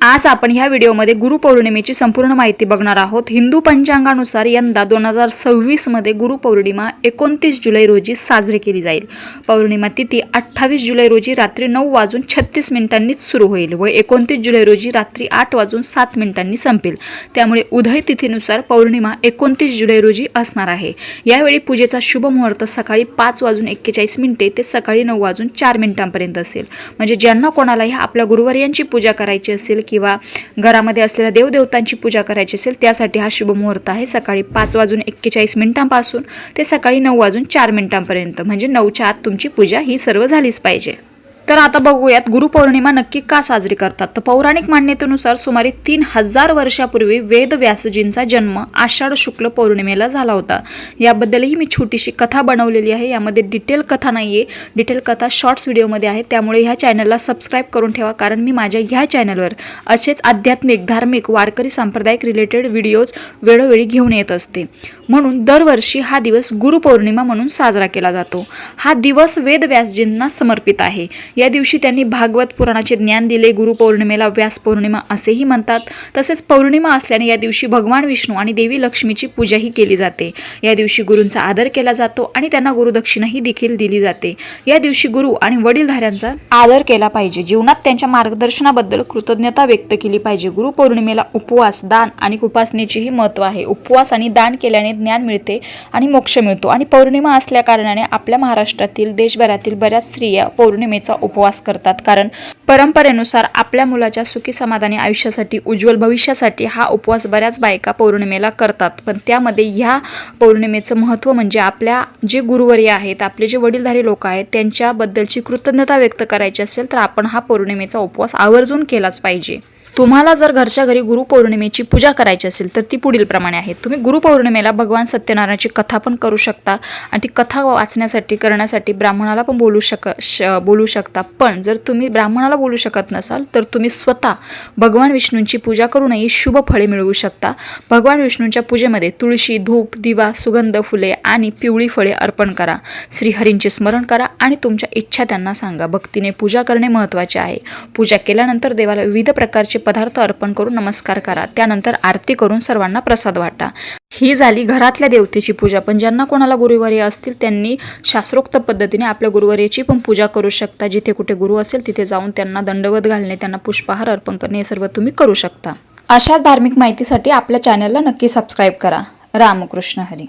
आज आपण ह्या व्हिडिओमध्ये गुरुपौर्णिमेची संपूर्ण माहिती बघणार आहोत। हिंदू पंचांगानुसार यंदा 2026 मध्ये गुरुपौर्णिमा 29 जुलै रोजी साजरी केली जाईल। पौर्णिमा तिथी 28 जुलै रोजी रात्री 9:36 सुरू होईल व 29 जुलै रोजी रात्री 8:07 संपेल। त्यामुळे उदय तिथीनुसार पौर्णिमा 29 जुलै रोजी असणार आहे। यावेळी पूजेचा शुभ मुहूर्त सकाळी 5:41 ते सकाळी 9:04 पर्यंत असेल। म्हणजे ज्यांना कोणालाही आपल्या गुरुवर्यांची पूजा करायची असेल किंवा घरामध्ये असलेल्या देवदेवतांची पूजा करायची असेल त्यासाठी हा शुभ मुहूर्त आहे। सकाळी 5:41 पासून ते सकाळी 9:04 पर्यंत, म्हणजे 9च्या आत तुमची पूजा ही सर्व झालीच पाहिजे। तर आता बघूयात गुरुपौर्णिमा नक्की का साजरी करतात। तर पौराणिक मान्यतेनुसार सुमारे 3000 वर्षापूर्वी वेद व्यासजींचा जन्म आषाढ शुक्ल पौर्णिमेला झाला होता। याबद्दलही मी छोटीशी कथा बनवलेली आहे। यामध्ये डिटेल कथा नाहीये, डिटेल कथा शॉर्ट्स व्हिडिओमध्ये आहे। त्यामुळे ह्या चॅनलला सबस्क्राईब करून ठेवा, कारण मी माझ्या ह्या चॅनलवर असेच आध्यात्मिक, धार्मिक, वारकरी सांप्रदायिक रिलेटेड व्हिडिओज वेळोवेळी घेऊन येत असते। म्हणून दरवर्षी हा दिवस गुरुपौर्णिमा म्हणून साजरा केला जातो। हा दिवस वेद व्यासजींना समर्पित आहे। या दिवशी त्यांनी भागवत पुराणाचे ज्ञान दिले। गुरुपौर्णिमेला व्यास पौर्णिमा असेही म्हणतात। तसेच पौर्णिमा असल्याने या दिवशी भगवान विष्णू आणि देवी लक्ष्मीची पूजाही केली जाते। या दिवशी गुरूंचा आदर केला जातो आणि त्यांना गुरुदक्षिणाही देखील दिली जाते। या दिवशी गुरु आणि वडीलधाऱ्यांचा आदर केला पाहिजे। जीवनात त्यांच्या मार्गदर्शनाबद्दल कृतज्ञता व्यक्त केली पाहिजे। गुरुपौर्णिमेला उपवास, दान आणि उपासनेचेही महत्त्व आहे। उपवास आणि दान केल्याने ज्ञान मिळते आणि मोक्ष मिळतो। आणि पौर्णिमा असल्या कारणाने आपल्या महाराष्ट्रातील, देशभरातील बऱ्याच स्त्रिया पौर्णिमेचा उपवास करतात, कारण परंपरेनुसार आपल्या मुलाच्या सुखी समाधानी आयुष्यासाठी, उज्ज्वल भविष्यासाठी हा उपवास बऱ्याच बायका पौर्णिमेला करतात। पण त्यामध्ये ह्या पौर्णिमेचं महत्त्व म्हणजे आपल्या जे गुरुवर्य आहेत, आपले जे वडीलधारी लोक आहेत, त्यांच्याबद्दलची कृतज्ञता व्यक्त करायची असेल तर आपण हा पौर्णिमेचा उपवास आवर्जून केलाच पाहिजे। तुम्हाला जर घरच्या घरी गुरुपौर्णिमेची पूजा करायची असेल तर ती पुढील प्रमाणे आहे। तुम्ही गुरुपौर्णिमेला भगवान सत्यनारायणाची कथा पण करू शकता आणि ती कथा वाचण्यासाठी, करण्यासाठी ब्राह्मणाला पण बोलू शकता। पण जर तुम्ही ब्राह्मणाला बोलू शकत नसाल तर तुम्ही स्वतः भगवान विष्णूंची पूजा करूनही शुभ फळे मिळवू शकता। भगवान विष्णूंच्या पूजेमध्ये तुळशी, धूप, दिवा, सुगंध फुले आणि पिवळी फळे अर्पण करा। श्रीहरींचे स्मरण करा आणि तुमच्या इच्छा त्यांना सांगा। भक्तीने पूजा करणे महत्त्वाचे आहे। पूजा केल्यानंतर देवाला विविध प्रकारचे पदार्थ अर्पण करून नमस्कार करा। त्यानंतर आरती करून सर्वांना प्रसाद वाटा। ही झाली घरातल्या देवतेची पूजा। पण ज्यांना कोणाला गुरुवर्य असतील त्यांनी शास्त्रोक्त पद्धतीने आपल्या गुरुवर्याची पण पूजा करू शकता। जिथे कुठे गुरु असेल तिथे जाऊन त्यांना दंडवत घालणे, त्यांना पुष्पहार अर्पण करणे, हे सर्व तुम्ही करू शकता। अशाच धार्मिक माहितीसाठी आपल्या चॅनलला नक्की सबस्क्राईब करा। रामकृष्ण हरी।